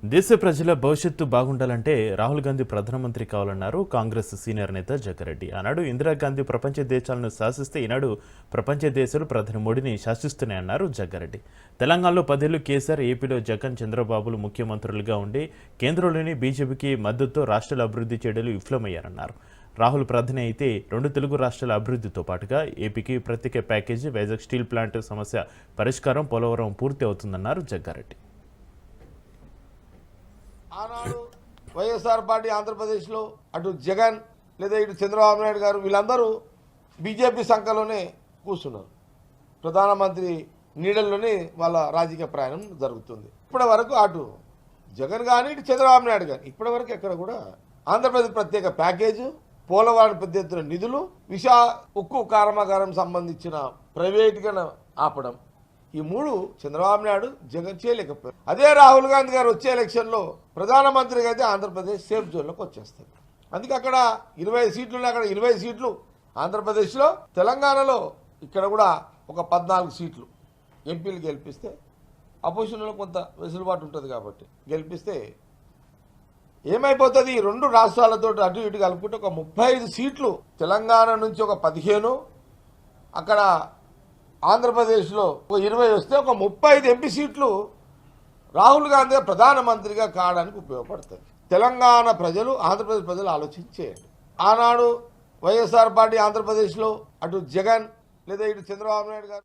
దేశ ప్రజల భవిష్యత్తు బాగుండాలంటే రాహుల్ గాంధీ ప్రధానమంత్రి కావాలన్నారు కాంగ్రెస్ సీనియర్ నేత జగ్గారెడ్డి. ఆనాడు ఇందిరాగాంధీ ప్రపంచ దేశాలను శాసిస్తే ఈనాడు ప్రపంచ దేశాలు ప్రధాని మోడీని శాసిస్తున్నాయన్నారు జగ్గారెడ్డి. తెలంగాణలో 10 ఏళ్లు కేసీఆర్, ఏపీలో జగన్, చంద్రబాబులు ముఖ్యమంత్రులుగా ఉండి కేంద్రంలోని బీజేపీకి మద్దతుతో రాష్ట్రాల అభివృద్ధి చేయడంలో విఫలమయ్యారన్నారు. రాహుల్ ప్రధాని అయితే 2 తెలుగు రాష్ట్రాల అభివృద్ధితో పాటుగా ఏపీకి ప్రత్యేక ప్యాకేజీ, వైజాగ్ స్టీల్ ప్లాంట్ సమస్య పరిష్కారం, పోలవరం పూర్తి అవుతుందన్నారు జగ్గారెడ్డి. ఆనాడు వైఎస్ఆర్ పార్టీ ఆంధ్రప్రదేశ్లో అటు జగన్ లేదా ఇటు చంద్రబాబు నాయుడు గారు వీళ్ళందరూ బీజేపీ సంఖలోనే కూర్చున్నారు. ప్రధానమంత్రి నీడల్లోనే వాళ్ళ రాజకీయ ప్రయాణం జరుగుతుంది. ఇప్పటి వరకు అటు జగన్ కానీ ఇటు చంద్రబాబు నాయుడు కానీ ఇప్పటి వరకు ఎక్కడ కూడా ఆంధ్రప్రదేశ్ ప్రత్యేక ప్యాకేజు, పోలవరం పెద్ద ఎత్తున నిధులు, ఉక్కు కర్మాగారం సంబంధించిన ప్రైవేట్గా ఆపడం, ఈ 3 చంద్రబాబు నాయుడు జగన్ చేయలేకపోయారు. అదే రాహుల్ గాంధీ గారు వచ్చే ఎలక్షన్లో ప్రధానమంత్రిగా అయితే ఆంధ్రప్రదేశ్ సేఫ్ జోన్లోకి వచ్చేస్తుంది. అందుకే అక్కడ 20 సీట్లు అక్కడ 20 సీట్లు ఆంధ్రప్రదేశ్లో, తెలంగాణలో ఇక్కడ కూడా ఒక 14 సీట్లు ఎంపీలు గెలిపిస్తే అపోజిషన్లో కొంత వెసులుబాటు ఉంటుంది కాబట్టి గెలిపిస్తే ఏమైపోతుంది, 2 రాష్ట్రాలతో అటు ఇటు కలుపుకుంటే ఒక 35 సీట్లు, తెలంగాణ నుంచి ఒక 15, అక్కడ ఆంధ్రప్రదేశ్లో ఒక 20 వస్తే ఒక 35 ఎంపీ సీట్లు రాహుల్ గాంధీ ప్రధానమంత్రిగా కావడానికి ఉపయోగపడుతుంది. తెలంగాణ ప్రజలు, ఆంధ్రప్రదేశ్ ప్రజలు ఆలోచించేయండి. ఆనాడు వైఎస్ఆర్ పార్టీ ఆంధ్రప్రదేశ్లో అటు జగన్ లేదా ఇటు చంద్రబాబు నాయుడు గారు